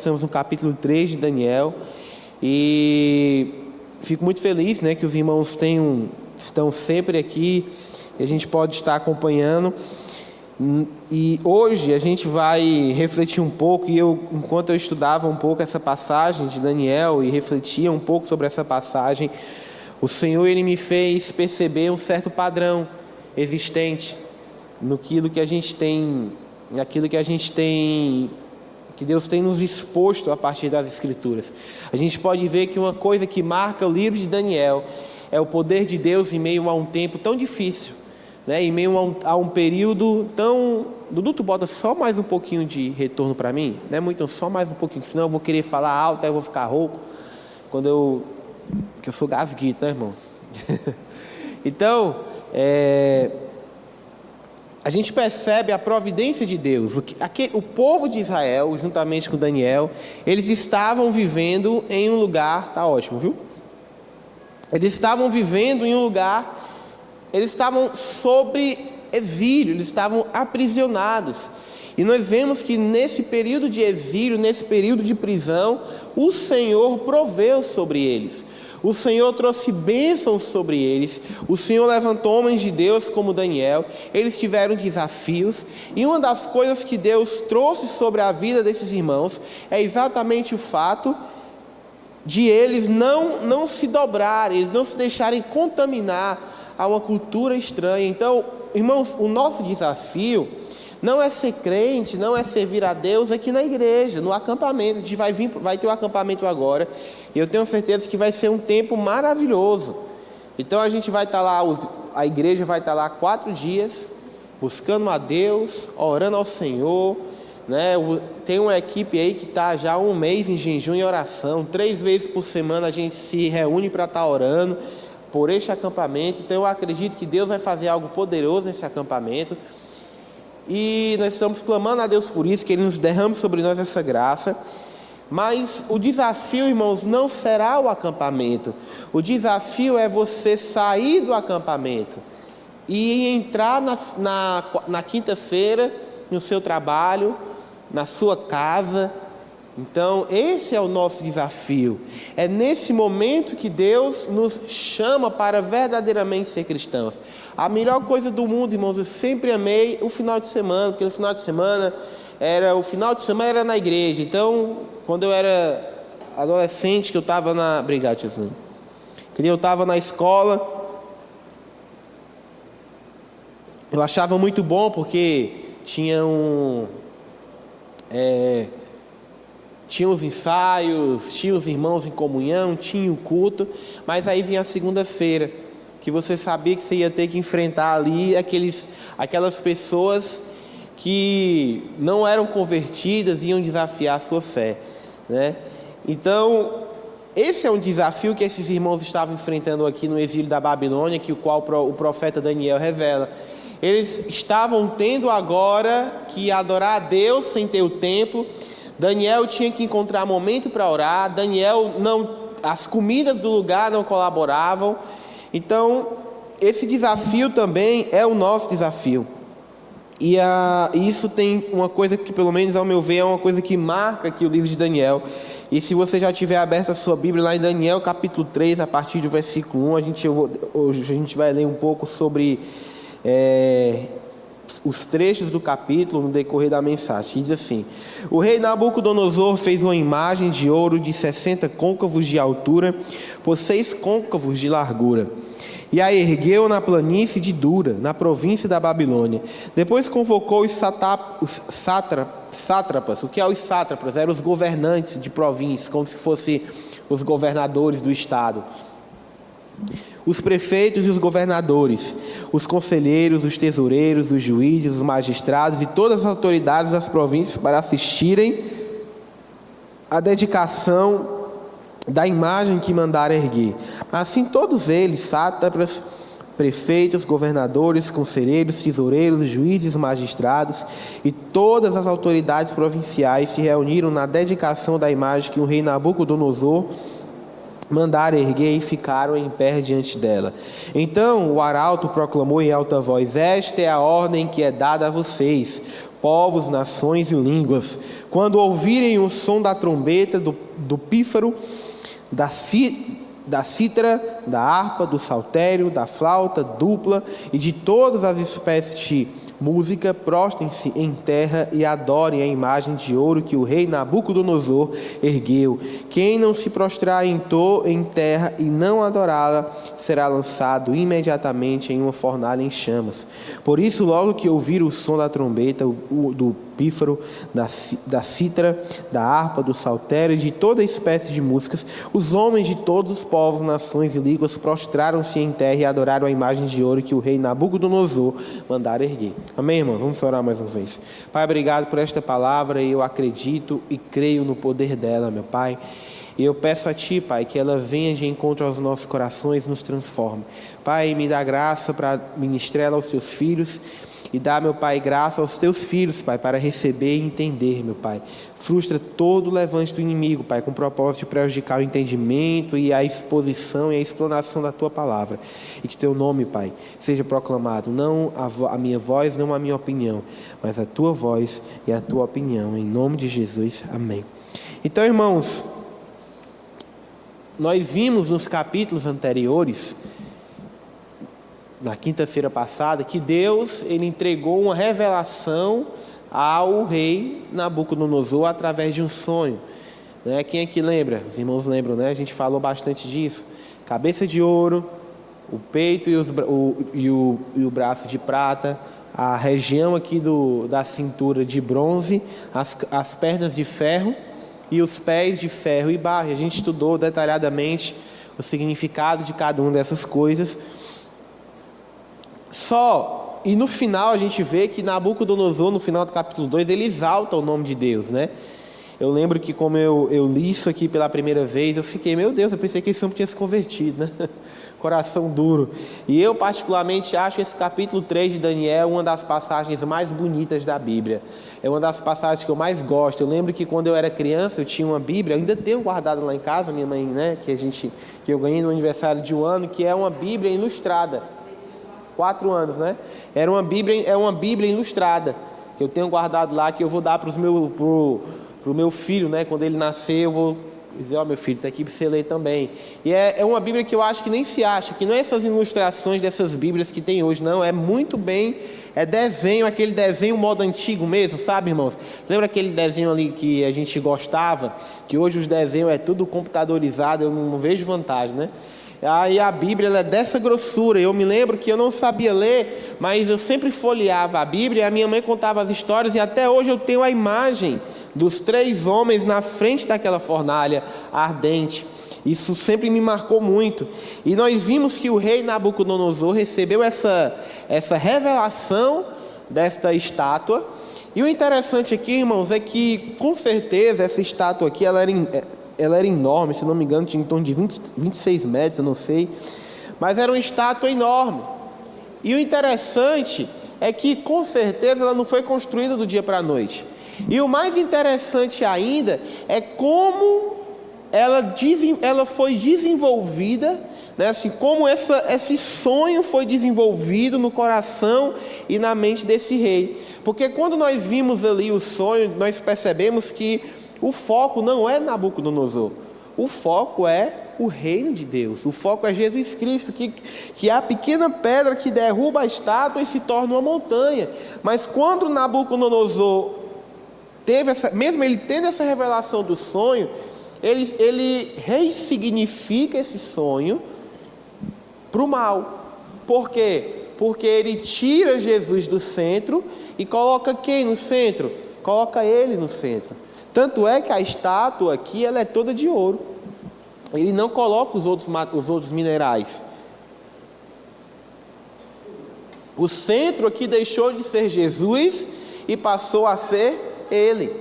estamos no capítulo 3 de Daniel. E fico muito feliz, né, que os irmãos estão sempre aqui e a gente pode estar acompanhando. E hoje a gente vai refletir um pouco, e enquanto eu estudava um pouco essa passagem de Daniel e refletia um pouco sobre essa passagem, o Senhor, Ele me fez perceber um certo padrão existente naquilo que a gente tem, que Deus tem nos exposto a partir das Escrituras. A gente pode ver que uma coisa que marca o livro de Daniel é o poder de Deus em meio a um tempo tão difícil, né? Em meio a um período tão... Dudu, tu bota só mais um pouquinho de retorno para mim? Não é muito, só mais um pouquinho, senão eu vou querer falar alto, aí eu vou ficar rouco, que eu sou gasguito, né, irmão? Então, a gente percebe a providência de Deus. O povo de Israel, juntamente com Daniel, eles estavam vivendo em um lugar... Tá ótimo, viu? Eles estavam vivendo em um lugar... Eles estavam sobre exílio, eles estavam aprisionados. E nós vemos que nesse período de exílio, nesse período de prisão, o Senhor proveu sobre eles. O Senhor trouxe bênçãos sobre eles. O Senhor levantou homens de Deus como Daniel. Eles tiveram desafios. E uma das coisas que Deus trouxe sobre a vida desses irmãos é exatamente o fato de eles não se dobrarem, eles não se deixarem contaminar a uma cultura estranha. Então, irmãos, o nosso desafio não é ser crente, não é servir a Deus aqui na igreja, no acampamento. A gente vai ter um acampamento agora, e eu tenho certeza que vai ser um tempo maravilhoso. Então a gente vai estar lá, a igreja vai estar lá 4 dias, buscando a Deus, orando ao Senhor, né? Tem uma equipe aí que está já há 1 mês em jejum e oração, 3 vezes por semana a gente se reúne para estar orando por este acampamento. Então eu acredito que Deus vai fazer algo poderoso nesse acampamento. E nós estamos clamando a Deus por isso, que Ele nos derrame sobre nós essa graça. Mas o desafio, irmãos, não será o acampamento. O desafio é você sair do acampamento e entrar na quinta-feira no seu trabalho, na sua casa. Então esse é o nosso desafio. É nesse momento que Deus nos chama para verdadeiramente ser cristãos. A melhor coisa do mundo, irmãos, eu sempre amei o final de semana, porque no final de semana era na igreja. Então, quando eu era adolescente, que eu estava na... Obrigado, Jesus. Quando eu estava na escola, eu achava muito bom, porque tinha os ensaios, tinha os irmãos em comunhão, tinha o culto, mas aí vinha a segunda-feira, que você sabia que você ia ter que enfrentar ali aquelas pessoas que não eram convertidas, iam desafiar a sua fé, né? Então, esse é um desafio que esses irmãos estavam enfrentando aqui no exílio da Babilônia, que o qual o profeta Daniel revela. Eles estavam tendo agora que adorar a Deus sem ter o templo. Daniel tinha que encontrar momento para orar. As comidas do lugar não colaboravam. Então, esse desafio também é o nosso desafio. E isso tem uma coisa que, pelo menos ao meu ver, é uma coisa que marca aqui o livro de Daniel. E se você já tiver aberto a sua Bíblia lá em Daniel capítulo 3, a partir do versículo 1, hoje a gente vai ler um pouco sobre os trechos do capítulo no decorrer da mensagem. Diz assim: o rei Nabucodonosor fez uma imagem de ouro de 60 côncavos de altura por 6 côncavos de largura, e a ergueu na planície de Dura, na província da Babilônia. Depois convocou os sátrapas. O que é os sátrapas? Eram os governantes de províncias, como se fossem os governadores do estado. Os prefeitos e os governadores, os conselheiros, os tesoureiros, os juízes, os magistrados e todas as autoridades das províncias para assistirem à dedicação da imagem que mandaram erguer. Assim todos eles, sátrapas, prefeitos, governadores, conselheiros, tesoureiros, juízes, magistrados e todas as autoridades provinciais se reuniram na dedicação da imagem que o rei Nabucodonosor mandaram erguer e ficaram em pé diante dela. Então o arauto proclamou em alta voz: esta é a ordem que é dada a vocês. povos, nações e línguas, quando ouvirem o som da trombeta, do pífaro, da cítara, da harpa, do saltério, da flauta dupla e de todas as espécies de música, prostrem-se em terra e adorem a imagem de ouro que o rei Nabucodonosor ergueu. Quem não se prostrar em terra e não adorá-la, será lançado imediatamente em uma fornalha em chamas. Por isso, logo que ouvir o som da trombeta, do pífaro, da cítara, da harpa, do saltério e de toda espécie de músicas, os homens de todos os povos, nações e línguas prostraram-se em terra e adoraram a imagem de ouro que o rei Nabucodonosor mandara erguer. Amém, irmãos? Vamos orar mais uma vez. Pai, obrigado por esta palavra, e eu acredito e creio no poder dela, meu Pai. E eu peço a Ti, Pai, que ela venha de encontro aos nossos corações e nos transforme. Pai, me dá graça para ministrar ela aos Teus filhos. E dá, meu Pai, graça aos Teus filhos, Pai, para receber e entender, meu Pai. Frustra todo o levante do inimigo, Pai, com o propósito de prejudicar o entendimento e a exposição e a explanação da Tua palavra. E que Teu nome, Pai, seja proclamado, não a minha voz, não a minha opinião, mas a Tua voz e a Tua opinião. Em nome de Jesus, amém. Então, irmãos, nós vimos nos capítulos anteriores, na quinta-feira passada, que Deus ele entregou uma revelação ao rei Nabucodonosor através de um sonho. Quem é que lembra? Os irmãos lembram, né? A gente falou bastante disso. Cabeça de ouro, o peito e o braço de prata, a região aqui da cintura de bronze, as pernas de ferro e os pés de ferro e barro. A gente estudou detalhadamente o significado de cada uma dessas coisas. E no final a gente vê que Nabucodonosor, no final do capítulo 2, ele exalta o nome de Deus, né? Eu lembro que como eu li isso aqui pela primeira vez, eu fiquei, meu Deus, eu pensei que esse homem tinha se convertido, né? Coração duro. E eu particularmente acho esse capítulo 3 de Daniel uma das passagens mais bonitas da Bíblia. É uma das passagens que eu mais gosto. Eu lembro que quando eu era criança, eu tinha uma Bíblia, eu ainda tenho guardado lá em casa, minha mãe, né? Que eu ganhei no aniversário de um ano, que é uma Bíblia ilustrada. 4 anos, né? É uma Bíblia ilustrada, que eu tenho guardado lá, que eu vou dar pro meu filho, né? Quando ele nascer, eu vou dizer, meu filho, está aqui para você ler também. E é uma Bíblia que eu acho que nem se acha, que não é essas ilustrações dessas Bíblias que tem hoje, não. É muito bem, é desenho, aquele desenho modo antigo mesmo, sabe, irmãos? Lembra aquele desenho ali que a gente gostava? Que hoje os desenhos é tudo computadorizado, eu não vejo vantagem, né? Aí a Bíblia ela é dessa grossura. Eu me lembro que eu não sabia ler, mas eu sempre folheava a Bíblia, e a minha mãe contava as histórias, e até hoje eu tenho a imagem dos 3 homens na frente daquela fornalha ardente. Isso sempre me marcou muito. E nós vimos que o rei Nabucodonosor recebeu essa revelação desta estátua. E o interessante aqui, irmãos, é que com certeza essa estátua aqui ela era enorme, se não me engano tinha em torno de 26 metros, eu não sei, mas era uma estátua enorme. E o interessante é que com certeza ela não foi construída do dia para a noite. E o mais interessante ainda é como ela foi desenvolvida, né? Assim, como esse sonho foi desenvolvido no coração e na mente desse rei. Porque quando nós vimos ali o sonho, nós percebemos que o foco não é Nabucodonosor, o foco é o reino de Deus, o foco é Jesus Cristo, que é a pequena pedra que derruba a estátua e se torna uma montanha. Mas quando Nabucodonosor mesmo ele tendo essa revelação do sonho, ele ressignifica esse sonho para o mal. Por quê? Porque ele tira Jesus do centro e coloca quem no centro? Coloca ele no centro. Tanto é que a estátua aqui ela é toda de ouro. Ele não coloca os outros minerais. O centro aqui deixou de ser Jesus e passou a ser ele.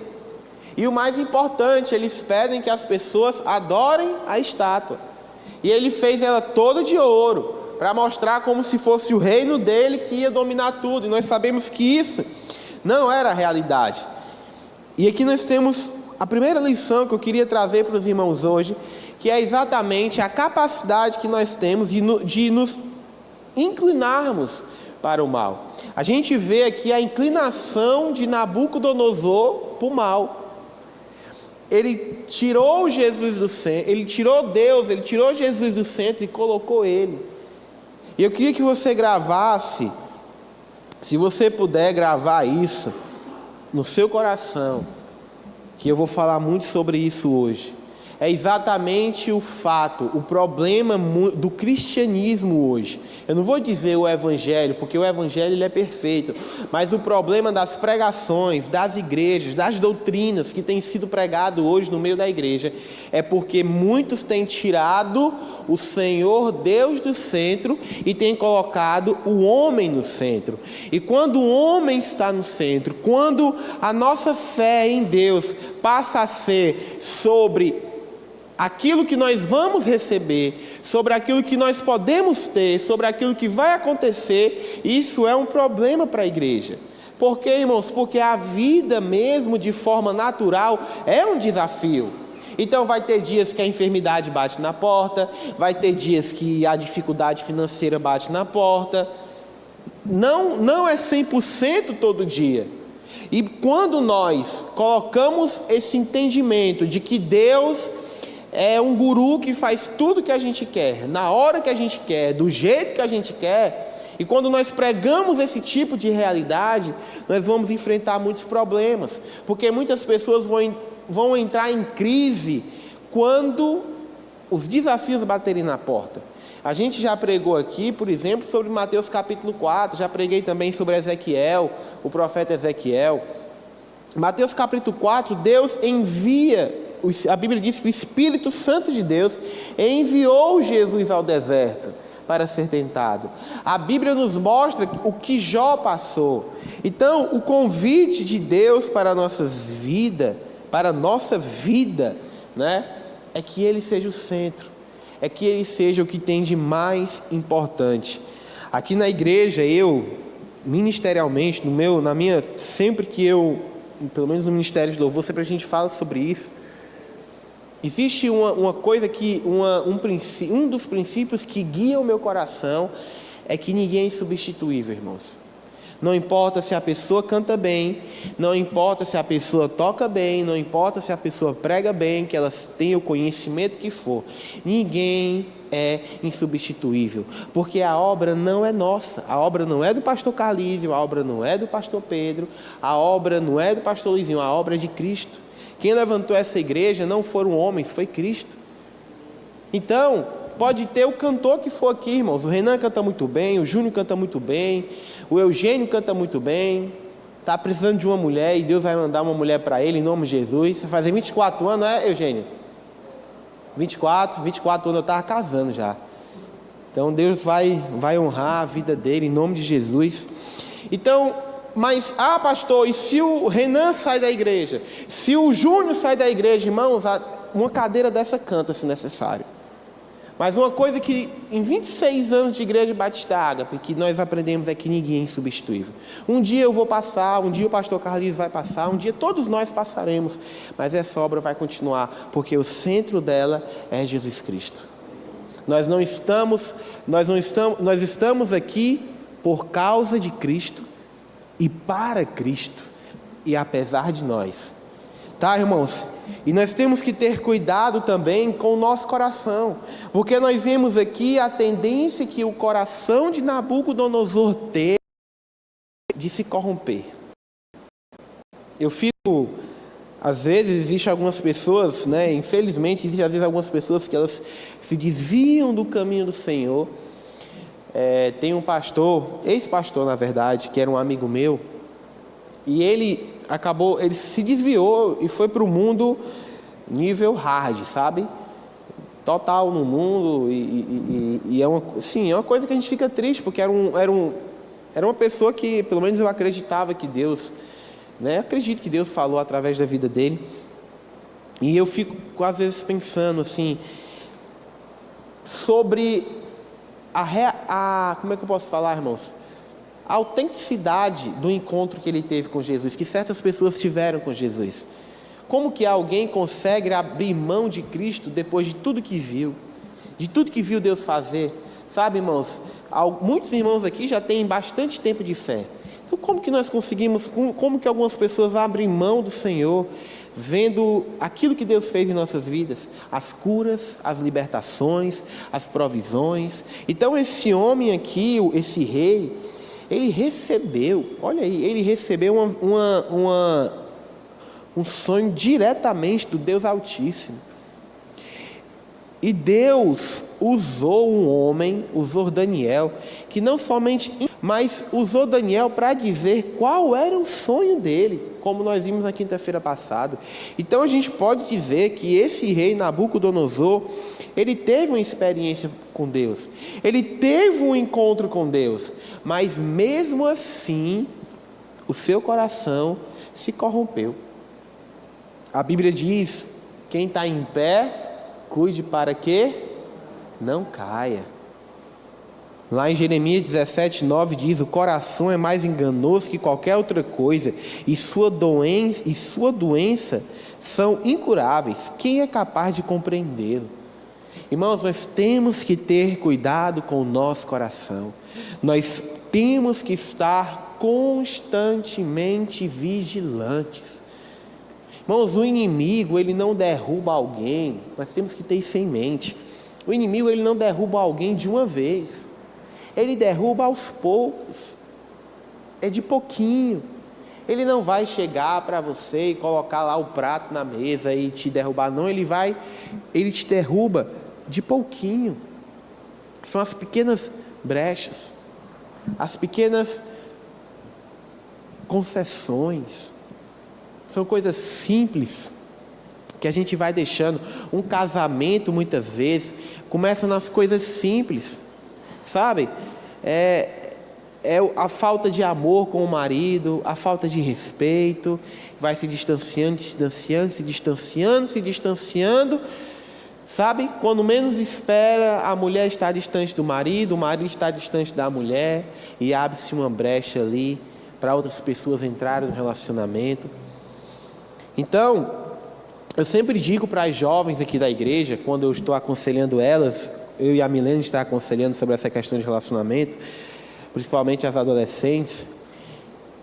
E o mais importante, eles pedem que as pessoas adorem a estátua. E ele fez ela toda de ouro, para mostrar como se fosse o reino dele que ia dominar tudo. E nós sabemos que isso não era a realidade. E aqui nós temos a primeira lição que eu queria trazer para os irmãos hoje, que é exatamente a capacidade que nós temos de nos inclinarmos para o mal. A gente vê aqui a inclinação de Nabucodonosor para o mal. Ele tirou Jesus do centro, ele tirou Deus, ele tirou Jesus do centro e colocou ele. E eu queria que você gravasse, se você puder gravar isso no seu coração, que eu vou falar muito sobre isso hoje. É exatamente o fato, o problema do cristianismo hoje. Eu não vou dizer o evangelho, porque o evangelho ele é perfeito, mas o problema das pregações, das igrejas, das doutrinas que têm sido pregado hoje no meio da igreja, é porque muitos têm tirado o Senhor Deus do centro e têm colocado o homem no centro. E quando o homem está no centro, quando a nossa fé em Deus passa a ser sobre aquilo que nós vamos receber, sobre aquilo que nós podemos ter, sobre aquilo que vai acontecer, isso é um problema para a igreja. Por quê, irmãos? Porque a vida mesmo de forma natural é um desafio. Então vai ter dias que a enfermidade bate na porta, vai ter dias que a dificuldade financeira bate na porta. Não é 100% todo dia. E quando nós colocamos esse entendimento de que Deus é um guru que faz tudo que a gente quer, na hora que a gente quer, do jeito que a gente quer, e quando nós pregamos esse tipo de realidade, nós vamos enfrentar muitos problemas, porque muitas pessoas vão entrar em crise quando os desafios baterem na porta. A gente já pregou aqui, por exemplo, sobre Mateus capítulo 4, já preguei também sobre Ezequiel, o profeta Ezequiel. Mateus capítulo 4, Deus envia, a Bíblia diz que o Espírito Santo de Deus enviou Jesus ao deserto para ser tentado. A Bíblia nos mostra o que Jó passou. Então, o convite de Deus para a nossa vida, né, é que Ele seja o centro, é que Ele seja o que tem de mais importante. Aqui na igreja, eu, ministerialmente, sempre que eu, pelo menos no Ministério de Louvor, sempre a gente fala sobre isso. Existe uma coisa que, um dos princípios que guia o meu coração é que ninguém é insubstituível, irmãos. Não importa se a pessoa canta bem, não importa se a pessoa toca bem, não importa se a pessoa prega bem, que ela tenha o conhecimento que for. Ninguém é insubstituível, porque a obra não é nossa, a obra não é do pastor Carlísio, a obra não é do pastor Pedro, a obra não é do pastor Luizinho, a obra é de Cristo. Quem levantou essa igreja não foram homens, foi Cristo. Então, pode ter o cantor que for aqui, irmãos. O Renan canta muito bem, o Júnior canta muito bem, o Eugênio canta muito bem. Está precisando de uma mulher e Deus vai mandar uma mulher para ele em nome de Jesus. Vai fazer 24 anos, não é, Eugênio? 24 anos eu estava casando já. Então Deus vai honrar a vida dele em nome de Jesus. Então, mas, pastor, e se o Renan sai da igreja? Se o Júnior sai da igreja, irmãos, uma cadeira dessa canta se necessário. Mas uma coisa que em 26 anos de igreja Batista Ágape, que nós aprendemos é que ninguém é insubstituível. Um dia eu vou passar, um dia o pastor Carlinhos vai passar, um dia todos nós passaremos, mas essa obra vai continuar, porque o centro dela é Jesus Cristo. Nós estamos aqui por causa de Cristo e para Cristo e apesar de nós. Tá, irmãos? E nós temos que ter cuidado também com o nosso coração, porque nós vemos aqui a tendência que o coração de Nabucodonosor teve de se corromper. Às vezes, existem algumas pessoas, né? Infelizmente, existem às vezes algumas pessoas que elas se desviam do caminho do Senhor. Tem um pastor, ex-pastor na verdade, que era um amigo meu, e ele se desviou e foi para o mundo nível hard, sabe? Total no mundo, e é uma coisa que a gente fica triste, porque era uma pessoa que, pelo menos eu acreditava que Deus, né? Acredito que Deus falou através da vida dele, e eu fico às vezes pensando assim, sobre como é que eu posso falar, irmãos? A autenticidade do encontro que ele teve com Jesus, que certas pessoas tiveram com Jesus. Como que alguém consegue abrir mão de Cristo depois de tudo que viu Deus fazer? Sabe, irmãos, muitos irmãos aqui já têm bastante tempo de fé. Então, como que nós conseguimos, como que algumas pessoas abrem mão do Senhor, vendo aquilo que Deus fez em nossas vidas, as curas, as libertações, as provisões. Então, esse homem aqui, esse rei, ele recebeu, olha aí, ele recebeu um sonho diretamente do Deus Altíssimo. E Deus usou um homem, usou Daniel, que não somente, mas usou Daniel para dizer qual era o sonho dele, como nós vimos na quinta-feira passada. Então a gente pode dizer que esse rei Nabucodonosor, ele teve uma experiência com Deus, ele teve um encontro com Deus, mas mesmo assim, o seu coração se corrompeu. A Bíblia diz: quem está em pé, cuide para que não caia. Lá em Jeremias 17:9 diz: o coração é mais enganoso que qualquer outra coisa, e sua doença são incuráveis. Quem é capaz de compreendê-lo? Irmãos, nós temos que ter cuidado com o nosso coração. Nós temos que estar constantemente vigilantes. Irmãos, o inimigo, ele não derruba alguém, nós temos que ter isso em mente. O inimigo, ele não derruba alguém de uma vez, ele derruba aos poucos, é de pouquinho. Ele não vai chegar para você e colocar lá o prato na mesa e te derrubar, não. Ele te derruba de pouquinho. São as pequenas brechas, as pequenas concessões. São coisas simples que a gente vai deixando. Um casamento, muitas vezes, começa nas coisas simples, sabe? A falta de amor com o marido, a falta de respeito, vai se distanciando, sabe? Quando menos espera, a mulher está distante do marido, o marido está distante da mulher, e abre-se uma brecha ali para outras pessoas entrarem no relacionamento. Então, eu sempre digo para as jovens aqui da igreja, quando eu estou aconselhando elas, eu e a Milene está aconselhando sobre essa questão de relacionamento, principalmente as adolescentes,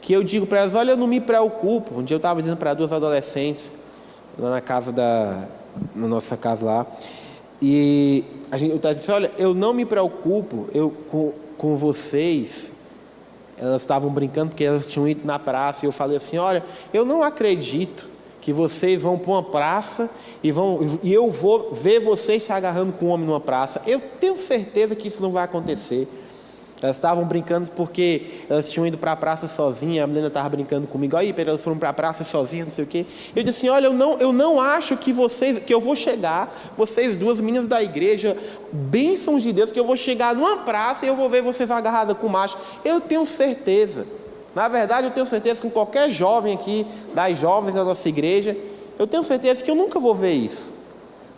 que eu digo para elas: olha, eu não me preocupo. Um dia eu estava dizendo para duas adolescentes, lá na nossa casa lá, e eu estava dizendo: olha, eu não me preocupo com vocês. Elas estavam brincando porque elas tinham ido na praça, e eu falei assim: olha, eu não acredito que vocês vão para uma praça e eu vou ver vocês se agarrando com um homem numa praça. Eu tenho certeza que isso não vai acontecer. Elas estavam brincando porque elas tinham ido para a praça sozinha. A menina estava brincando comigo: aí, Pedro, elas foram para a praça sozinhas, não sei o quê. Eu disse assim: olha, eu não acho que eu vou chegar, vocês duas meninas da igreja, bênçãos de Deus, que eu vou chegar numa praça e eu vou ver vocês agarradas com macho. Eu tenho certeza. Na verdade, eu tenho certeza que com qualquer jovem aqui, das jovens da nossa igreja, eu tenho certeza que eu nunca vou ver isso.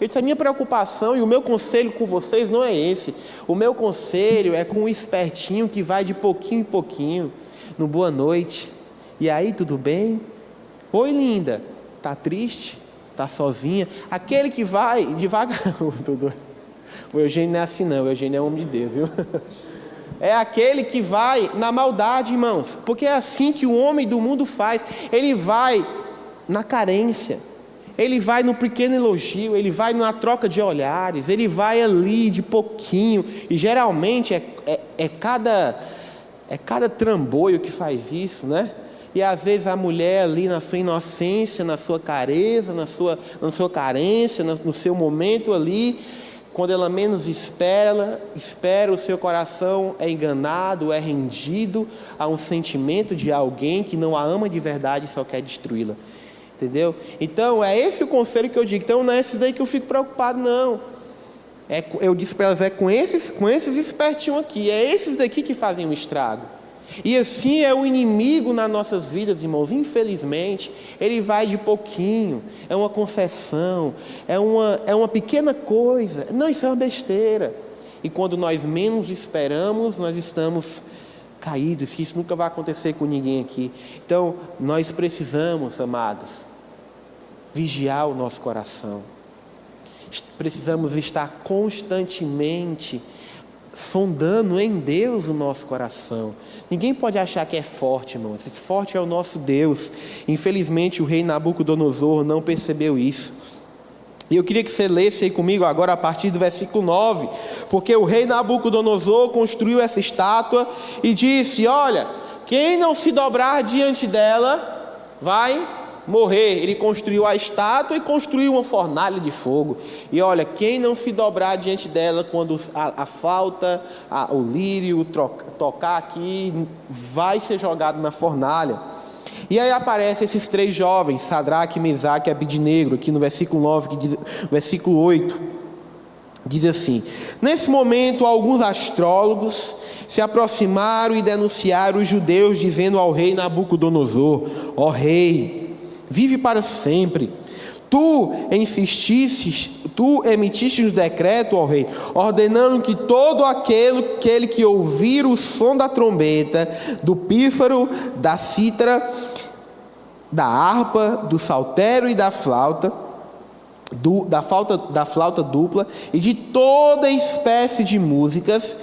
Eu disse: a minha preocupação e o meu conselho com vocês não é esse. O meu conselho é com o espertinho que vai de pouquinho em pouquinho, no boa noite. E aí, tudo bem? Oi, linda. Tá triste? Tá sozinha? Aquele que vai devagar. O Eugênio não é assim não, o Eugênio é homem de Deus, viu? É aquele que vai na maldade, irmãos, porque é assim que o homem do mundo faz. Ele vai na carência, ele vai no pequeno elogio, ele vai na troca de olhares, ele vai ali de pouquinho, e geralmente é cada trambolho que faz isso, né? E às vezes a mulher ali na sua inocência, na sua careza, na sua carência, no seu momento ali, quando ela menos espera, o seu coração é enganado, é rendido a um sentimento de alguém que não a ama de verdade e só quer destruí-la. Entendeu? Então, é esse o conselho que eu digo. Então, não é esses daí que eu fico preocupado, não. Eu disse para elas: com esses espertinhos aqui, é esses daqui que fazem o estrago. E assim é o inimigo nas nossas vidas, irmãos. Infelizmente, ele vai de pouquinho. É uma concessão, é uma pequena coisa. Não, isso é uma besteira. E quando nós menos esperamos, nós estamos caídos. Isso nunca vai acontecer com ninguém aqui. Então, nós precisamos, amados, vigiar o nosso coração. Precisamos estar constantemente sondando em Deus o nosso coração. Ninguém pode achar que é forte, irmãos. Esse forte é o nosso Deus. Infelizmente o rei Nabucodonosor não percebeu isso. E eu queria que você lesse aí comigo agora a partir do versículo 9, porque o rei Nabucodonosor construiu essa estátua e disse: olha, quem não se dobrar diante dela vai morrer. Ele construiu a estátua e construiu uma fornalha de fogo. E olha, quem não se dobrar diante dela quando a flauta, o lírio tocar aqui, vai ser jogado na fornalha. E aí aparecem esses 3 jovens, Sadraque, Mesaque e Abidnego, aqui no versículo 9, que diz, versículo 8, diz assim: nesse momento alguns astrólogos se aproximaram e denunciaram os judeus, dizendo ao rei Nabucodonosor: ó rei, vive para sempre. Tu emitiste o decreto, ó rei, ordenando que todo aquele que ouvir o som da trombeta, do pífaro, da cítara, da harpa, do saltério e da flauta dupla e de toda espécie de músicas,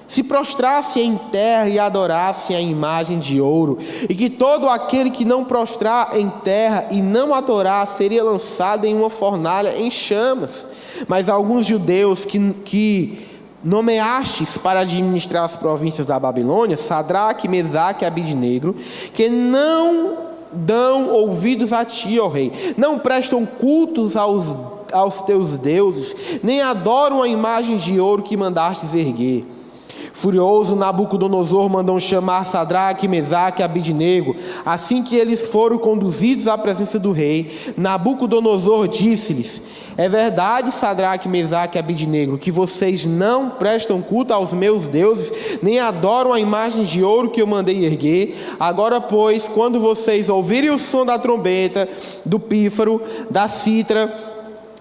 se prostrasse em terra e adorasse a imagem de ouro, e que todo aquele que não prostrar em terra e não adorar seria lançado em uma fornalha em chamas. Mas alguns judeus que nomeastes para administrar as províncias da Babilônia, Sadraque, Mesaque e Abidnego, que não dão ouvidos a ti, ó rei, não prestam cultos aos teus deuses, nem adoram a imagem de ouro que mandastes erguer. Furioso, Nabucodonosor mandou chamar Sadraque, Mesaque e Abidnego. Assim que eles foram conduzidos à presença do rei, Nabucodonosor disse-lhes: é verdade, Sadraque, Mesaque e Abidnego, que vocês não prestam culto aos meus deuses, nem adoram a imagem de ouro que eu mandei erguer. Agora, pois, quando vocês ouvirem o som da trombeta, do pífaro, da cítara,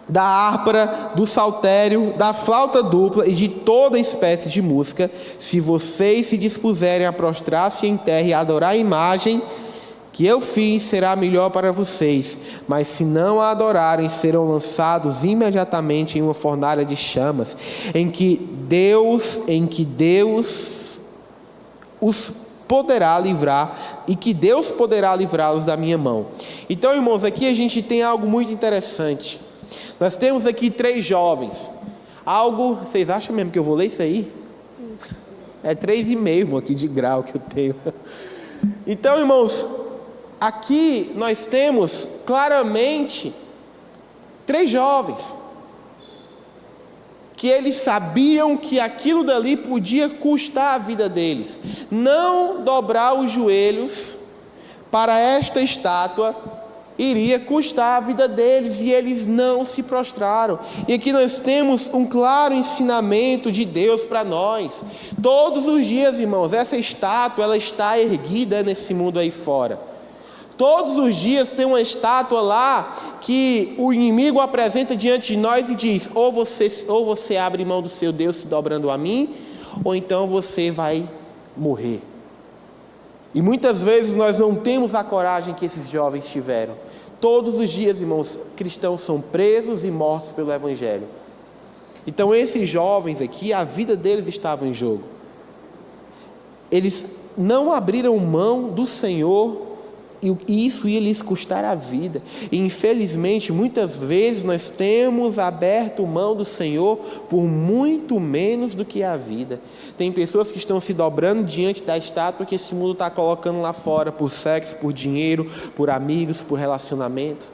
da harpa, do saltério, da flauta dupla e de toda espécie de música, se vocês se dispuserem a prostrar-se em terra e adorar a imagem que eu fiz, será melhor para vocês. Mas se não a adorarem, serão lançados imediatamente em uma fornalha de chamas, em que Deus os poderá livrar, e que Deus poderá livrá-los da minha mão. Então, irmãos, aqui a gente tem algo muito interessante. Nós temos aqui 3 jovens. Vocês acham mesmo que eu vou ler isso aí? É 3,5 aqui de grau que eu tenho. Então, irmãos, aqui nós temos claramente 3 jovens que eles sabiam que aquilo dali podia custar a vida deles. Não dobrar os joelhos para esta estátua iria custar a vida deles, e eles não se prostraram. E aqui nós temos um claro ensinamento de Deus para nós. Todos os dias, irmãos, essa estátua, ela está erguida nesse mundo aí fora. Todos os dias tem uma estátua lá que o inimigo apresenta diante de nós e diz: ou você abre mão do seu Deus se dobrando a mim, ou então você vai morrer. E muitas vezes nós não temos a coragem que esses jovens tiveram. Todos os dias, irmãos, cristãos são presos e mortos pelo Evangelho. Então esses jovens aqui, a vida deles estava em jogo. Eles não abriram mão do Senhor, e isso ia lhes custar a vida. E infelizmente, muitas vezes nós temos aberto mão do Senhor por muito menos do que a vida. Tem pessoas que estão se dobrando diante da estátua que esse mundo está colocando lá fora, por sexo, por dinheiro, por amigos, por relacionamento.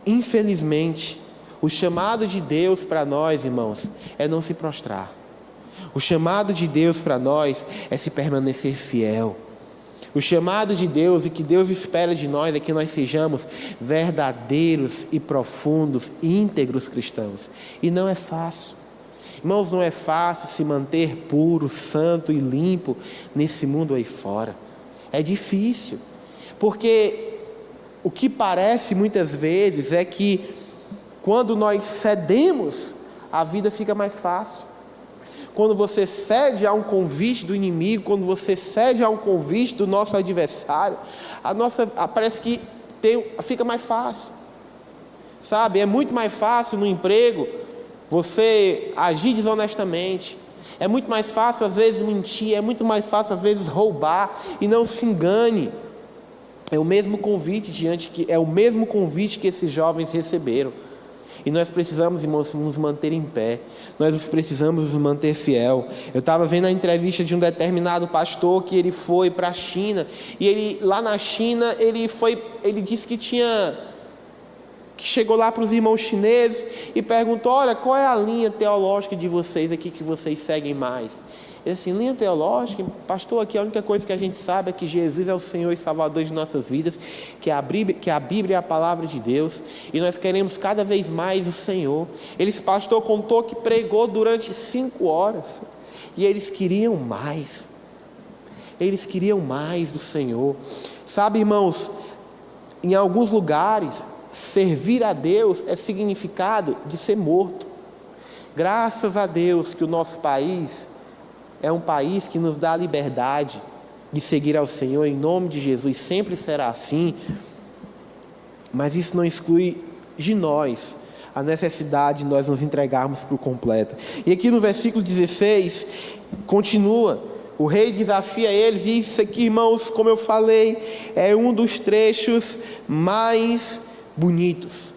Infelizmente, o chamado de Deus para nós, irmãos, é não se prostrar. O chamado de Deus para nós é se permanecer fiel. O chamado de Deus e que Deus espera de nós é que nós sejamos verdadeiros e profundos, íntegros cristãos. E não é fácil. Irmãos, não é fácil se manter puro, santo e limpo nesse mundo aí fora. É difícil. Porque o que parece muitas vezes é que quando nós cedemos, a vida fica mais fácil. Quando você cede a um convite do inimigo, quando você cede a um convite do nosso adversário, parece que fica mais fácil. Sabe, é muito mais fácil no emprego você agir desonestamente. É muito mais fácil às vezes mentir, é muito mais fácil às vezes roubar, e não se engane. É o mesmo convite que esses jovens receberam. E nós precisamos, irmãos, nos manter em pé. Nós precisamos nos manter fiel. Eu estava vendo a entrevista de um determinado pastor que ele foi para a China. E ele, lá na China, ele disse que chegou lá para os irmãos chineses e perguntou: olha, qual é a linha teológica de vocês aqui que vocês seguem mais? Ele assim: linha teológica, pastor, aqui a única coisa que a gente sabe é que Jesus é o Senhor e Salvador de nossas vidas, que a Bíblia é a palavra de Deus, e nós queremos cada vez mais o Senhor. Esse pastor contou que pregou durante 5 horas, e eles queriam mais do Senhor. Sabe, irmãos, em alguns lugares, servir a Deus é significado de ser morto. Graças a Deus que o nosso país é um país que nos dá a liberdade de seguir ao Senhor, em nome de Jesus, sempre será assim. Mas isso não exclui de nós a necessidade de nós nos entregarmos por completo. E aqui no versículo 16, continua, o rei desafia eles, e isso aqui, irmãos, como eu falei, é um dos trechos mais bonitos,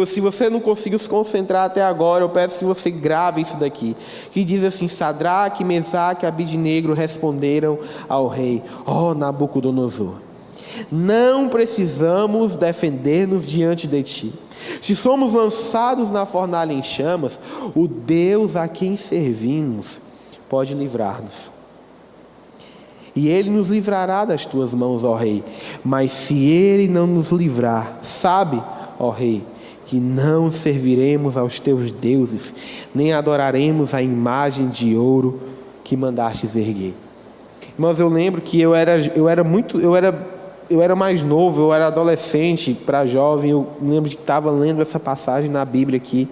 se você não conseguiu se concentrar até agora, eu peço que você grave isso daqui, que diz assim: Sadraque, Mesaque e Abidnego responderam ao rei: ó Nabucodonosor, não precisamos defender-nos diante de ti. Se somos lançados na fornalha em chamas, o Deus a quem servimos pode livrar-nos, e Ele nos livrará das tuas mãos, ó rei. Mas se Ele não nos livrar, sabe, ó rei, que não serviremos aos teus deuses, nem adoraremos a imagem de ouro que mandastes erguer. Irmãos, eu lembro que eu era mais novo, eu era adolescente para jovem. Eu lembro de que estava lendo essa passagem na Bíblia aqui.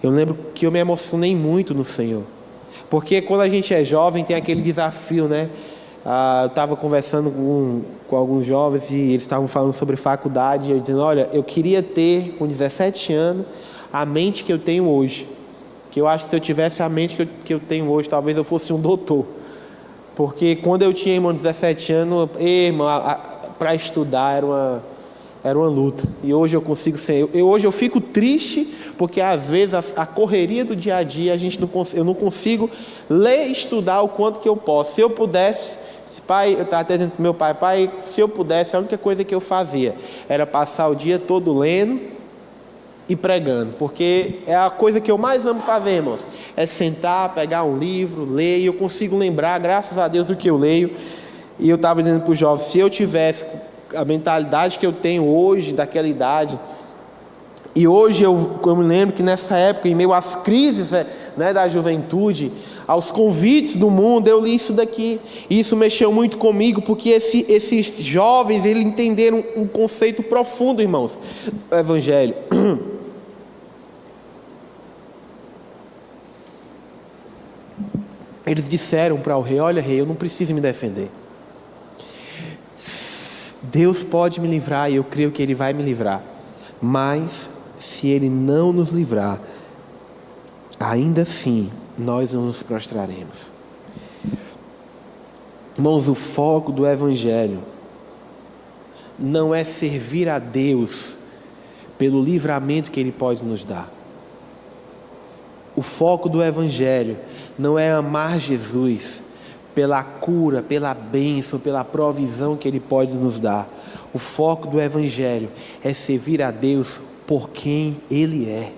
Eu lembro que eu me emocionei muito no Senhor, porque quando a gente é jovem tem aquele desafio, né? Eu estava conversando com alguns jovens e eles estavam falando sobre faculdade, e eu dizendo: olha, eu queria ter com 17 anos a mente que eu tenho hoje, que eu acho que se eu tivesse a mente que eu tenho hoje, talvez eu fosse um doutor, porque quando eu tinha, irmão, 17 anos, para estudar era uma luta, e hoje eu consigo ser, hoje eu fico triste, porque às vezes a correria do dia a dia, eu não consigo ler e estudar o quanto que eu posso. Se eu pudesse, pai, eu estava até dizendo para meu pai, se eu pudesse, a única coisa que eu fazia era passar o dia todo lendo e pregando, porque é a coisa que eu mais amo fazer, irmãos, é sentar, pegar um livro, ler, e eu consigo lembrar, graças a Deus, do que eu leio. E eu estava dizendo para os jovens: se eu tivesse a mentalidade que eu tenho hoje, daquela idade, e hoje eu me lembro que nessa época, em meio às crises, né, da juventude, aos convites do mundo, eu li isso daqui, e isso mexeu muito comigo, porque esses jovens, eles entenderam um conceito profundo, irmãos, do Evangelho. Eles disseram para o rei: olha, rei, eu não preciso me defender, Deus pode me livrar, e eu creio que Ele vai me livrar, mas se Ele não nos livrar, ainda assim nós não nos prostraremos. Irmãos, o foco do Evangelho não é servir a Deus pelo livramento que Ele pode nos dar. O foco do Evangelho não é amar Jesus pela cura, pela bênção, pela provisão que Ele pode nos dar. O foco do Evangelho é servir a Deus por quem Ele é.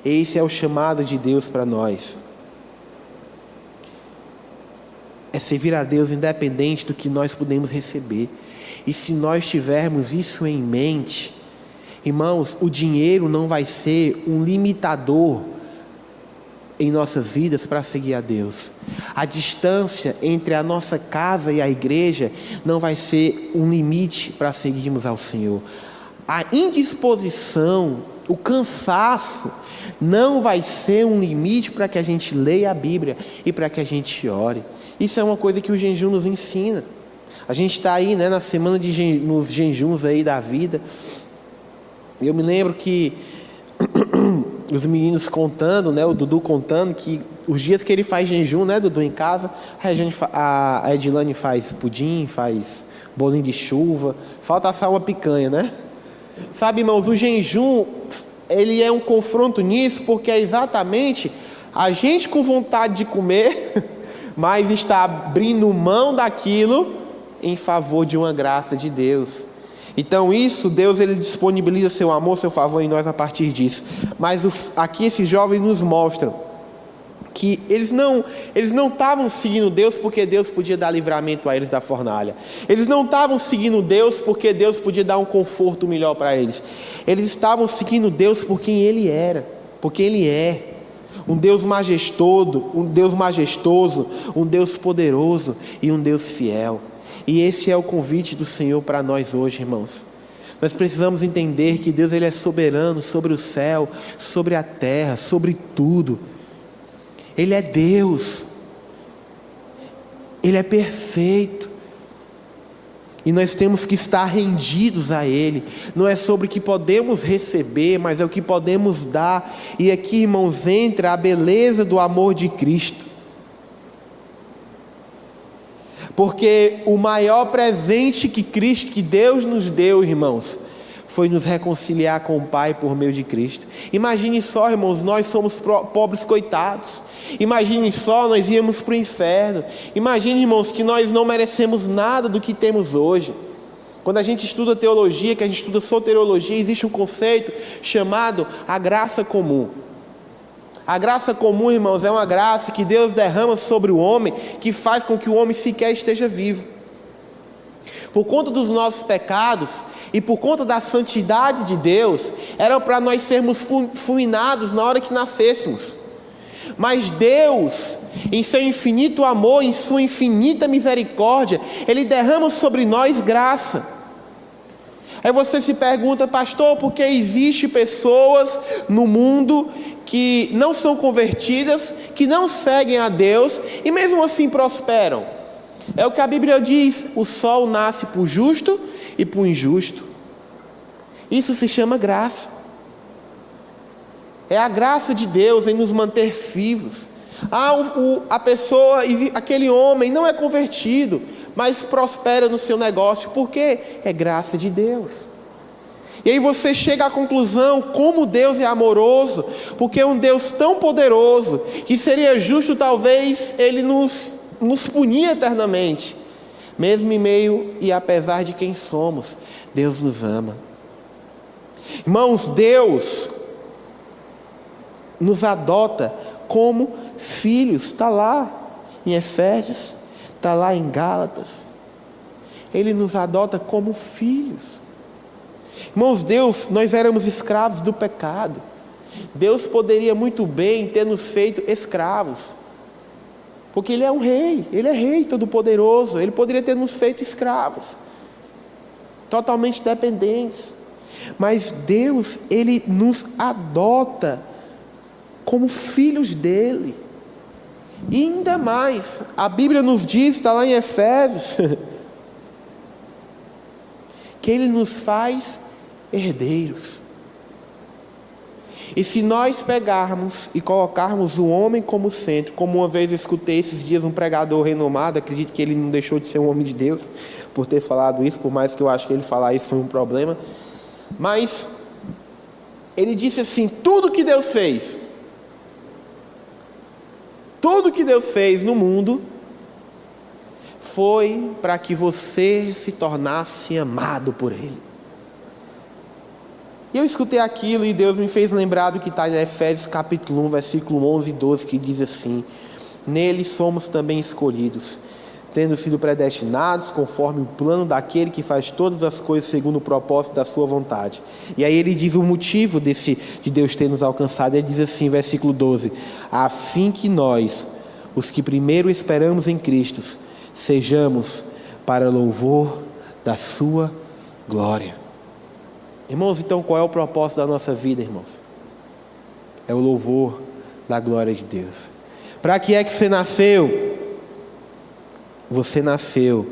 Esse é o chamado de Deus para nós. É servir a Deus independente do que nós podemos receber. E se nós tivermos isso em mente, irmãos, o dinheiro não vai ser um limitador em nossas vidas para seguir a Deus. A distância entre a nossa casa e a igreja não vai ser um limite para seguirmos ao Senhor. A indisposição, o cansaço, não vai ser um limite para que a gente leia a Bíblia e para que a gente ore. Isso é uma coisa que o jejum nos ensina. A gente está aí, né, na semana nos jejuns aí da vida. Eu me lembro que os meninos contando, né, o Dudu contando que os dias que ele faz jejum, né, Dudu, em casa, a Edilane faz pudim, faz bolinho de chuva, falta assar uma picanha, né? Sabe, irmãos, o jejum, ele é um confronto nisso, porque é exatamente a gente com vontade de comer, mas está abrindo mão daquilo em favor de uma graça de Deus. Então isso, Deus ele disponibiliza seu amor, seu favor em nós a partir disso. Mas aqui esses jovens nos mostram que eles não estavam seguindo Deus porque Deus podia dar livramento a eles da fornalha. Eles não estavam seguindo Deus porque Deus podia dar um conforto melhor para eles. Eles estavam seguindo Deus por quem Ele era, porque Ele é. Um Deus majestoso, um Deus poderoso e um Deus fiel. E esse é o convite do Senhor para nós hoje, irmãos. Nós precisamos entender que Deus ele é soberano sobre o céu, sobre a terra, sobre tudo. Ele é Deus. Ele é perfeito. E nós temos que estar rendidos a Ele. Não é sobre o que podemos receber, mas é o que podemos dar. E aqui, irmãos, entra a beleza do amor de Cristo. Porque o maior presente que Deus nos deu, irmãos, foi nos reconciliar com o Pai por meio de Cristo. Imagine só, irmãos, nós somos pobres coitados. Imagine só, nós íamos para o inferno. Imagine, irmãos, que nós não merecemos nada do que temos hoje. Quando a gente estuda teologia, que a gente estuda soteriologia, existe um conceito chamado a graça comum. A graça comum, irmãos, é uma graça que Deus derrama sobre o homem, que faz com que o homem sequer esteja vivo. Por conta dos nossos pecados e por conta da santidade de Deus, era para nós sermos fulminados na hora que nascêssemos. Mas Deus, em seu infinito amor, em sua infinita misericórdia, Ele derrama sobre nós graça. Aí você se pergunta, pastor, por que existem pessoas no mundo que não são convertidas, que não seguem a Deus e mesmo assim prosperam? É o que a Bíblia diz: o sol nasce para o justo e para o injusto. Isso se chama graça. É a graça de Deus em nos manter vivos. A pessoa, aquele homem não é convertido, mas prospera no seu negócio. Por quê? É graça de Deus. E aí você chega à conclusão como Deus é amoroso, porque é um Deus tão poderoso, que seria justo talvez Ele nos punir eternamente. Mesmo em meio e apesar de quem somos, Deus nos ama. Irmãos, Deus nos adota como filhos. Está lá em Efésios, está lá em Gálatas. Ele nos adota como filhos. Irmãos, nós éramos escravos do pecado. Deus poderia muito bem ter nos feito escravos, porque Ele é um rei, Ele é rei todo-poderoso. Ele poderia ter nos feito escravos, totalmente dependentes. Mas Deus, Ele nos adota como filhos dEle. E ainda mais, a Bíblia nos diz, está lá em Efésios, que Ele nos faz herdeiros. E se nós pegarmos e colocarmos o homem como centro, como uma vez eu escutei esses dias um pregador renomado, acredito que ele não deixou de ser um homem de Deus por ter falado isso, por mais que eu acho que ele falar isso foi um problema, mas ele disse assim: tudo que Deus fez no mundo foi para que você se tornasse amado por Ele. E eu escutei aquilo e Deus me fez lembrar do que está em Efésios capítulo 1, versículo 11 e 12, que diz assim: nele somos também escolhidos, tendo sido predestinados conforme o plano daquele que faz todas as coisas segundo o propósito da sua vontade. E aí ele diz o motivo de Deus ter nos alcançado. Ele diz assim, versículo 12: a fim que nós, os que primeiro esperamos em Cristo, sejamos para louvor da sua glória. Irmãos, então qual é o propósito da nossa vida, irmãos? É o louvor da glória de Deus. Para que é que você nasceu? Você nasceu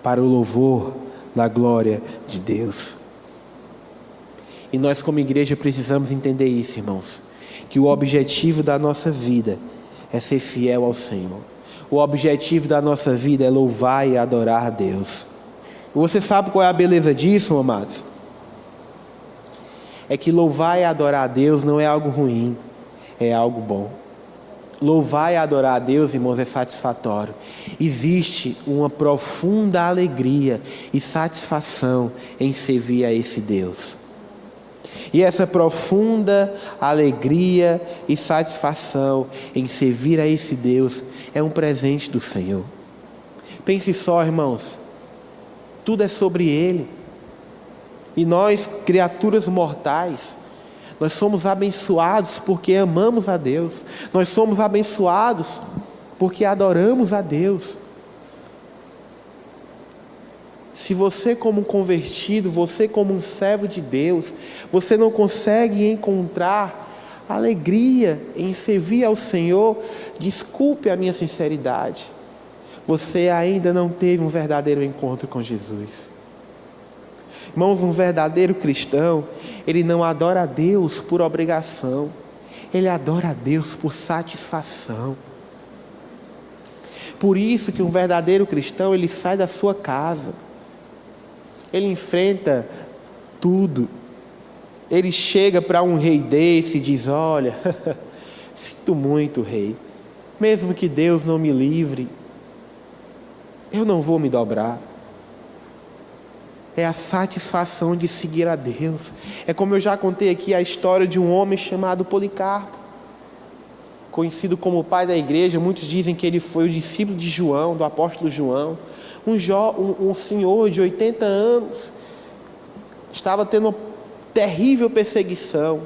para o louvor da glória de Deus. E nós como igreja precisamos entender isso, irmãos. Que o objetivo da nossa vida é ser fiel ao Senhor. O objetivo da nossa vida é louvar e adorar a Deus. E você sabe qual é a beleza disso, amados? É que louvar e adorar a Deus não é algo ruim, é algo bom. Louvar e adorar a Deus, irmãos, é satisfatório. Existe uma profunda alegria e satisfação em servir a esse Deus. E essa profunda alegria e satisfação em servir a esse Deus é um presente do Senhor. Pense só, irmãos, tudo é sobre Ele. E nós, criaturas mortais, nós somos abençoados porque amamos a Deus. Nós somos abençoados porque adoramos a Deus. Se você como um convertido, você como um servo de Deus, você não consegue encontrar alegria em servir ao Senhor, desculpe a minha sinceridade, você ainda não teve um verdadeiro encontro com Jesus. Irmãos, um verdadeiro cristão, ele não adora a Deus por obrigação, ele adora a Deus por satisfação. Por isso que um verdadeiro cristão, ele sai da sua casa, ele enfrenta tudo, ele chega para um rei desse e diz: olha, sinto muito, rei, mesmo que Deus não me livre, eu não vou me dobrar. É a satisfação de seguir a Deus. É como eu já contei aqui a história de um homem chamado Policarpo, conhecido como o pai da igreja. Muitos dizem que ele foi o discípulo de João, do apóstolo João. Um senhor de 80 anos, estava tendo uma terrível perseguição.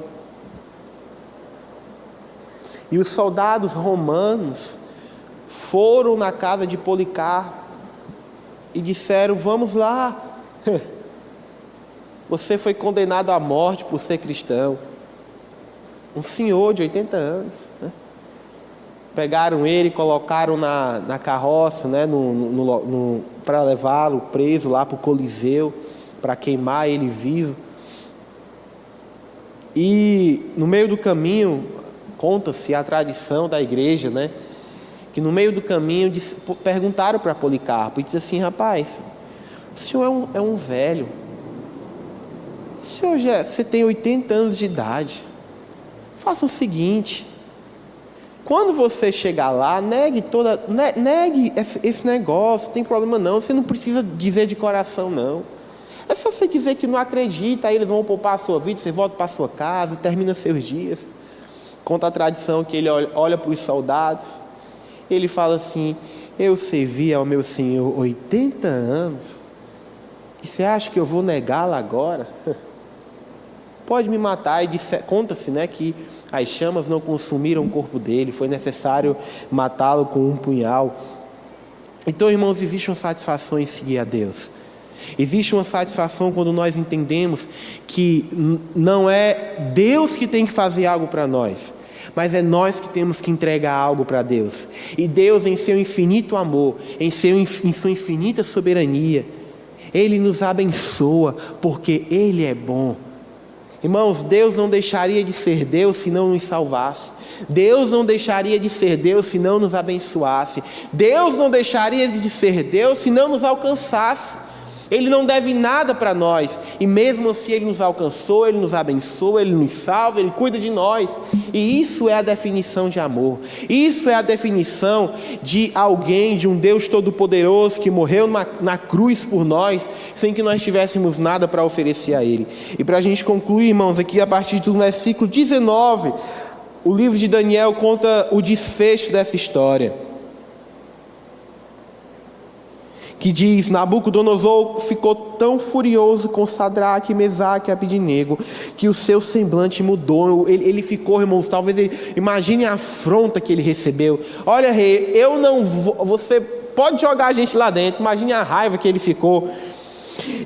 E os soldados romanos foram na casa de Policarpo e disseram: vamos lá, você foi condenado à morte por ser cristão. Um senhor de 80 anos, né? Pegaram ele, colocaram na carroça, né, para levá-lo preso lá para o Coliseu, para queimar ele vivo. E no meio do caminho, conta-se a tradição da igreja, né, que no meio do caminho perguntaram para Policarpo e disse assim: rapaz, o senhor é um velho, você tem 80 anos de idade, faça o seguinte: quando você chegar lá, negue esse negócio, não tem problema não, você não precisa dizer de coração não, é só você dizer que não acredita, aí eles vão poupar a sua vida, você volta para a sua casa, termina seus dias. Conta a tradição que ele olha para os soldados, ele fala assim: eu servi ao meu Senhor 80 anos, e você acha que eu vou negá-la agora? Pode me matar. E conta-se, né, que as chamas não consumiram o corpo dele, foi necessário matá-lo com um punhal. Então, irmãos, existe uma satisfação em seguir a Deus. Existe uma satisfação quando nós entendemos que não é Deus que tem que fazer algo para nós, mas é nós que temos que entregar algo para Deus. E Deus, em seu infinito amor, em sua infinita soberania, Ele nos abençoa porque Ele é bom. Irmãos, Deus não deixaria de ser Deus se não nos salvasse. Deus não deixaria de ser Deus se não nos abençoasse. Deus não deixaria de ser Deus se não nos alcançasse. Ele não deve nada para nós, e mesmo assim Ele nos alcançou, Ele nos abençoa, Ele nos salva, Ele cuida de nós. E isso é a definição de amor. Isso é a definição de alguém, de um Deus todo-poderoso que morreu na cruz por nós, sem que nós tivéssemos nada para oferecer a Ele. E para a gente concluir, irmãos, aqui a partir do versículo 19, o livro de Daniel conta o desfecho dessa história, que diz: Nabucodonosor ficou tão furioso com Sadraque, Mesaque e Abednego, que o seu semblante mudou. Ele ficou, irmãos, imagine a afronta que ele recebeu. Olha, rei, eu não vou, você pode jogar a gente lá dentro. Imagine a raiva que ele ficou.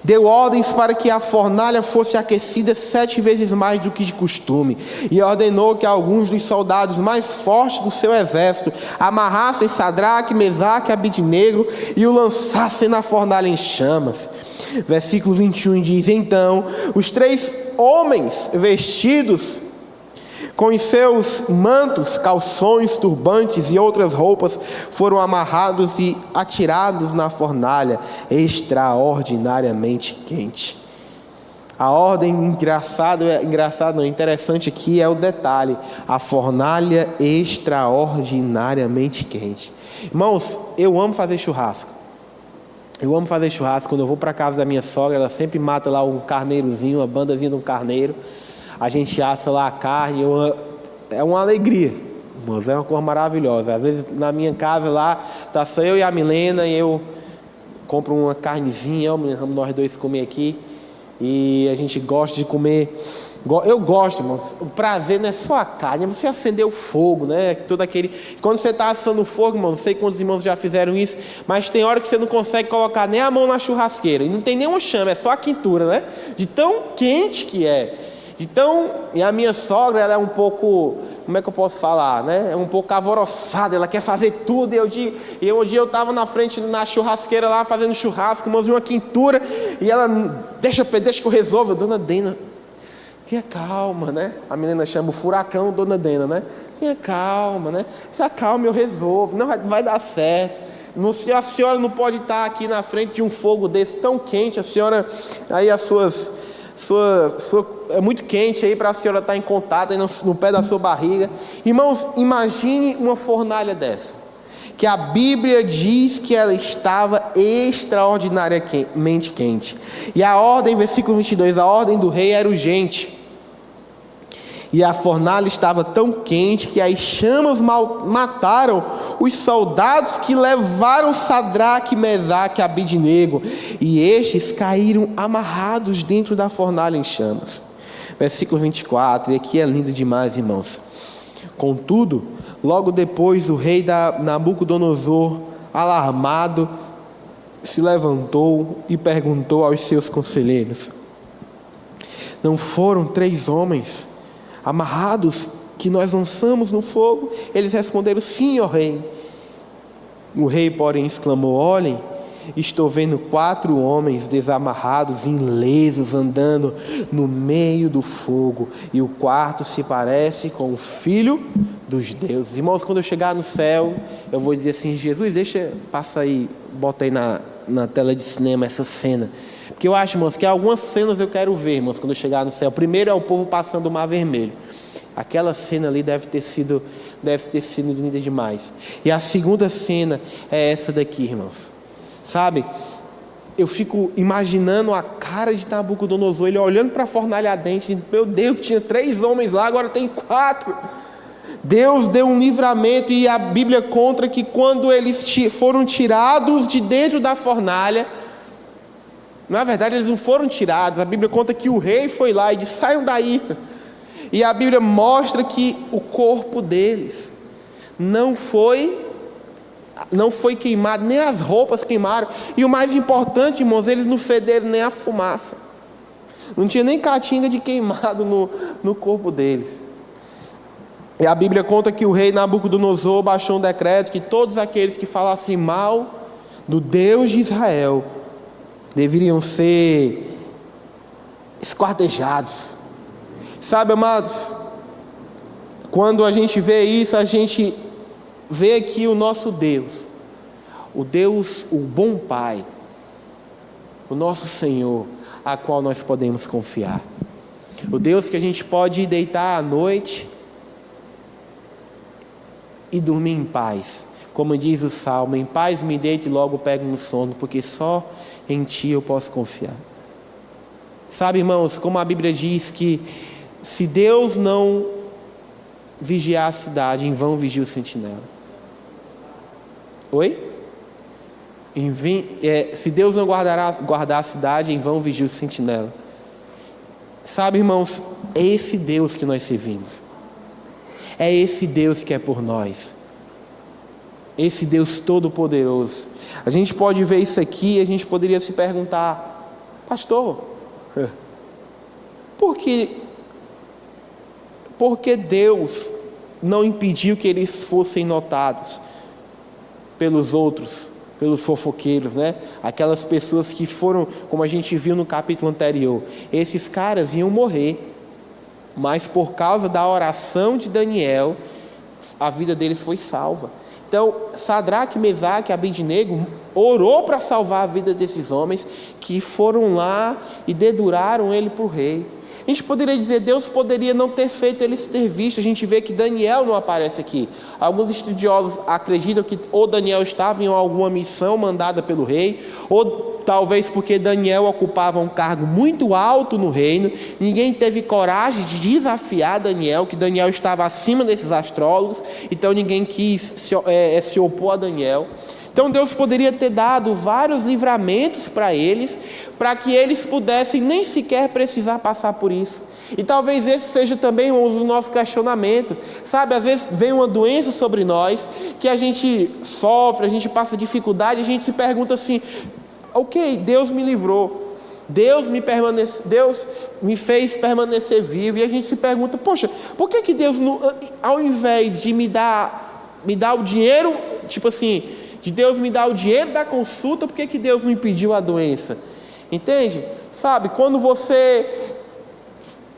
Deu ordens para que a fornalha fosse aquecida 7 vezes mais do que de costume, e ordenou que alguns dos soldados mais fortes do seu exército amarrassem Sadraque, Mesaque e Abednego e o lançassem na fornalha em chamas. Versículo 21 diz: então os 3 homens vestidos com os seus mantos, calções, turbantes e outras roupas foram amarrados e atirados na fornalha extraordinariamente quente. A ordem interessante aqui é o detalhe: a fornalha extraordinariamente quente. Irmãos, eu amo fazer churrasco. Quando eu vou para a casa da minha sogra, ela sempre mata lá um carneirozinho, uma bandazinha de um carneiro. A gente assa lá a carne, é uma alegria, irmãos, é uma coisa maravilhosa. Às vezes na minha casa lá, tá só eu e a Milena, e eu compro uma carnezinha, nós dois comer aqui, e a gente gosta de comer. Eu gosto, irmãos. O prazer não é só a carne, é você acender o fogo, né? Todo aquele. Quando você está assando o fogo, irmão, não sei quantos irmãos já fizeram isso, mas tem hora que você não consegue colocar nem a mão na churrasqueira, e não tem nenhuma chama, é só a quentura, né? De tão quente que é. Então, e a minha sogra, ela é um pouco, como é que eu posso falar, né? É um pouco alvoroçada, ela quer fazer tudo. Um dia eu estava na frente, na churrasqueira lá, fazendo churrasco, mas uma quentura, e ela, deixa que eu resolvo. Dona Dena, tenha calma, né? A menina chama o furacão Dona Dena, né? Tenha calma, né? Se acalma, eu resolvo, não vai dar certo. A senhora não pode estar aqui na frente de um fogo desse tão quente, a senhora, aí as é muito quente aí para a senhora estar em contato aí no pé da sua barriga. Irmãos, imagine uma fornalha dessa, que a Bíblia diz que ela estava extraordinariamente quente. E a ordem, versículo 22, a ordem do rei era urgente. E a fornalha estava tão quente que as chamas mataram os soldados que levaram Sadraque, Mesaque e Abidnego, e estes caíram amarrados dentro da fornalha em chamas. Versículo 24, e aqui é lindo demais, irmãos. Contudo, logo depois o rei Nabucodonosor, alarmado, se levantou e perguntou aos seus conselheiros: não foram 3 homens amarrados que nós lançamos no fogo? Eles responderam: sim, ó rei. O rei, porém, exclamou: olhem, estou vendo 4 homens desamarrados, ilesos, andando no meio do fogo, e o quarto se parece com o Filho dos deuses. Irmãos, quando eu chegar no céu, eu vou dizer assim: Jesus, passa aí, bota aí na tela de cinema essa cena. Porque eu acho, irmãos, que algumas cenas eu quero ver, irmãos, quando eu chegar no céu. Primeiro é o povo passando o Mar Vermelho. Aquela cena ali deve ter sido linda demais. E a segunda cena é essa daqui, irmãos. Sabe, eu fico imaginando a cara de Nabucodonosor, ele olhando para a fornalha ardente. Meu Deus, tinha 3 homens lá, agora tem 4. Deus deu um livramento, e a Bíblia conta que quando eles foram tirados de dentro da fornalha, na verdade eles não foram tirados, a Bíblia conta que o rei foi lá e disse: saiam daí. E a Bíblia mostra que o corpo deles não foi queimado, nem as roupas queimaram. E o mais importante, irmãos, eles não federam nem a fumaça. Não tinha nem catinga de queimado no corpo deles. E a Bíblia conta que o rei Nabucodonosor baixou um decreto que todos aqueles que falassem mal do Deus de Israel deveriam ser esquartejados. Sabe, amados, quando a gente vê isso, a gente vê aqui o nosso Deus, o bom Pai, o nosso Senhor, a qual nós podemos confiar. O Deus que a gente pode deitar à noite e dormir em paz. Como diz o Salmo: em paz me deito e logo pego no sono, porque só em Ti eu posso confiar. Sabe, irmãos, como a Bíblia diz que se Deus não vigiar a cidade, em vão vigia o sentinela. Oi? Se Deus não guardar a cidade, em vão vigia o sentinela. Sabe, irmãos, é esse Deus que nós servimos. É esse Deus que é por nós. Esse Deus todo-poderoso. A gente pode ver isso aqui e a gente poderia se perguntar: pastor, por que Deus não impediu que eles fossem notados pelos pelos fofoqueiros, né? Aquelas pessoas que foram, como a gente viu no capítulo anterior, esses caras iam morrer, mas por causa da oração de Daniel, a vida deles foi salva. Então, Sadraque, Mesaque e Abednego orou para salvar a vida desses homens que foram lá e deduraram ele para o rei. A gente poderia dizer, Deus poderia não ter feito eles ter visto. A gente vê que Daniel não aparece aqui. Alguns estudiosos acreditam que ou Daniel estava em alguma missão mandada pelo rei, ou talvez porque Daniel ocupava um cargo muito alto no reino, ninguém teve coragem de desafiar Daniel, que Daniel estava acima desses astrólogos, então ninguém quis se opor a Daniel. Então Deus poderia ter dado vários livramentos para eles, para que eles pudessem nem sequer precisar passar por isso. E talvez esse seja também o nosso questionamento. Sabe, às vezes vem uma doença sobre nós, que a gente sofre, a gente passa dificuldade, a gente se pergunta assim, ok, Deus me livrou, Deus me fez permanecer vivo, e a gente se pergunta, poxa, por que Deus, ao invés de me dar o dinheiro, tipo assim, de Deus me dar o dinheiro da consulta, por que Deus não impediu a doença? Entende? Sabe, quando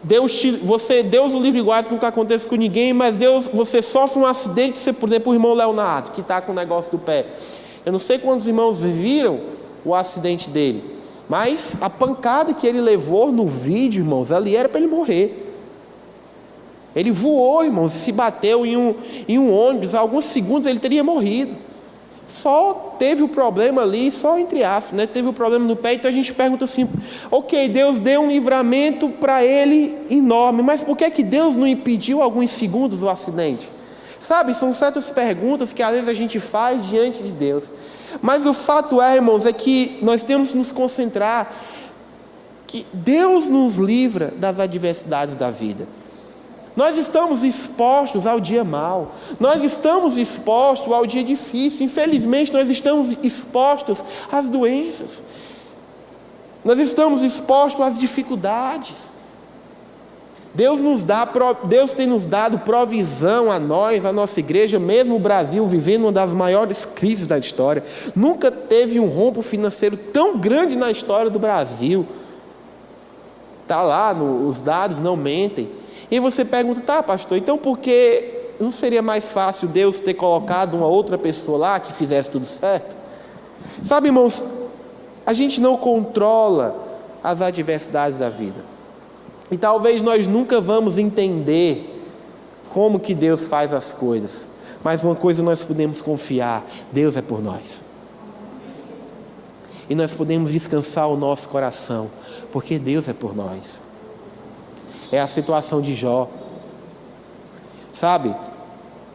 Deus o livre e guarde, nunca acontece com ninguém, mas você sofre um acidente, por exemplo, o irmão Leonardo, que está com o negócio do pé. Eu não sei quantos irmãos viram o acidente dele, mas a pancada que ele levou no vídeo, irmãos, ali era para ele morrer. Ele voou, irmãos, se bateu em um ônibus, alguns segundos ele teria morrido. Só teve o problema ali, só entre aspas, né? Teve o problema no pé, então a gente pergunta assim, ok, Deus deu um livramento para ele enorme, mas por que Deus não impediu alguns segundos o acidente? Sabe, são certas perguntas que às vezes a gente faz diante de Deus. Mas o fato é, irmãos, é que nós temos que nos concentrar que Deus nos livra das adversidades da vida. Nós estamos expostos ao dia mau, nós estamos expostos ao dia difícil, infelizmente nós estamos expostos às doenças, nós estamos expostos às dificuldades. Deus tem nos dado provisão a nós, a nossa igreja, mesmo o Brasil vivendo uma das maiores crises da história. Nunca teve um rombo financeiro tão grande na história do Brasil. Está lá, os dados não mentem. E você pergunta, tá, pastor, então por que não seria mais fácil Deus ter colocado uma outra pessoa lá que fizesse tudo certo? Sabe, irmãos, a gente não controla as adversidades da vida. E talvez nós nunca vamos entender como que Deus faz as coisas. Mas uma coisa nós podemos confiar, Deus é por nós. E nós podemos descansar o nosso coração, porque Deus é por nós. É a situação de Jó. Sabe,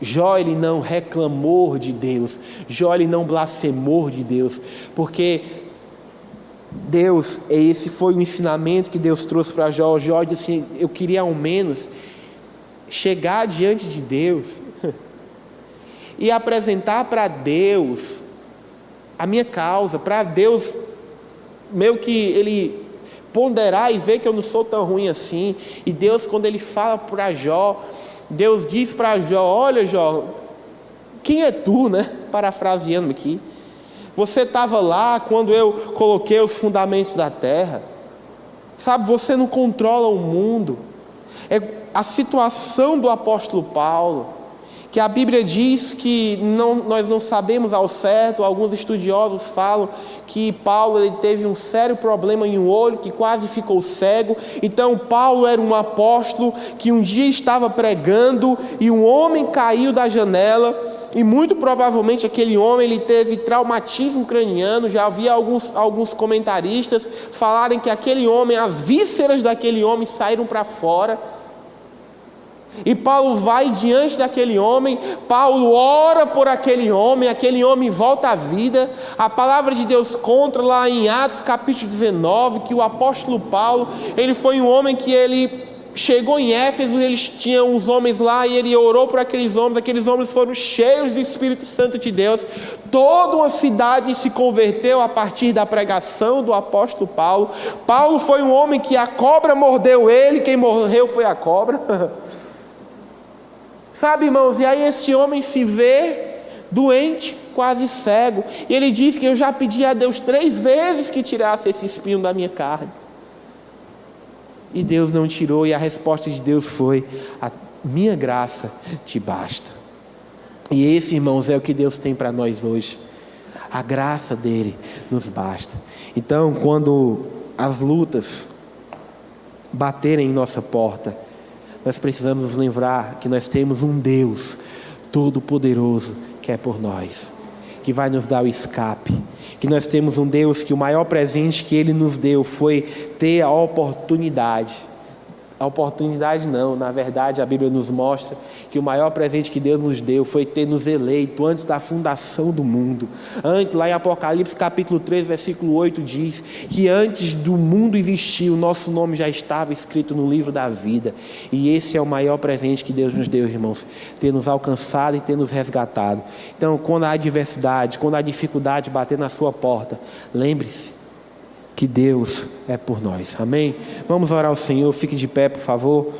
Jó ele não reclamou de Deus, Jó ele não blasfemou de Deus, porque Deus, esse foi o ensinamento que Deus trouxe para Jó. Jó disse assim, eu queria ao menos chegar diante de Deus e apresentar para Deus a minha causa, para Deus meio que ele ponderar e ver que eu não sou tão ruim assim. E Deus, quando ele fala para Jó, Deus diz para Jó, olha Jó, quem é tu, né? Parafraseando aqui, você estava lá quando eu coloquei os fundamentos da terra, sabe, você não controla o mundo. É a situação do apóstolo Paulo, que a Bíblia diz que nós não sabemos ao certo. Alguns estudiosos falam que Paulo ele teve um sério problema em um olho, que quase ficou cego. Então Paulo era um apóstolo que um dia estava pregando e um homem caiu da janela, e muito provavelmente aquele homem ele teve traumatismo craniano. Já havia alguns comentaristas falarem que aquele homem, as vísceras daquele homem saíram para fora. E Paulo vai diante daquele homem, Paulo ora por aquele homem volta à vida. A palavra de Deus conta lá em Atos capítulo 19, que o apóstolo Paulo, ele foi um homem que ele chegou em Éfeso, eles tinham uns homens lá e ele orou por aqueles homens foram cheios do Espírito Santo de Deus. Toda uma cidade se converteu a partir da pregação do apóstolo Paulo. Paulo foi um homem que a cobra mordeu ele, quem morreu foi a cobra. Sabe, irmãos, e aí esse homem se vê doente, quase cego. E ele diz que eu já pedi a Deus 3 vezes que tirasse esse espinho da minha carne. E Deus não tirou, e a resposta de Deus foi: a minha graça te basta. E esse, irmãos, é o que Deus tem para nós hoje. A graça dele nos basta. Então, quando as lutas baterem em nossa porta, nós precisamos nos lembrar que nós temos um Deus todo-poderoso que é por nós, que vai nos dar o escape, que nós temos um Deus que o maior presente que Ele nos deu foi ter a oportunidade. A oportunidade não, na verdade a Bíblia nos mostra que o maior presente que Deus nos deu foi ter nos eleito antes da fundação do mundo. Antes, lá em Apocalipse capítulo 3, versículo 8 diz que antes do mundo existir, o nosso nome já estava escrito no livro da vida. E esse é o maior presente que Deus nos deu, irmãos, ter nos alcançado e ter nos resgatado. Então, quando a adversidade, quando a dificuldade bater na sua porta, lembre-se que Deus é por nós. Amém? Vamos orar ao Senhor. Fique de pé, por favor.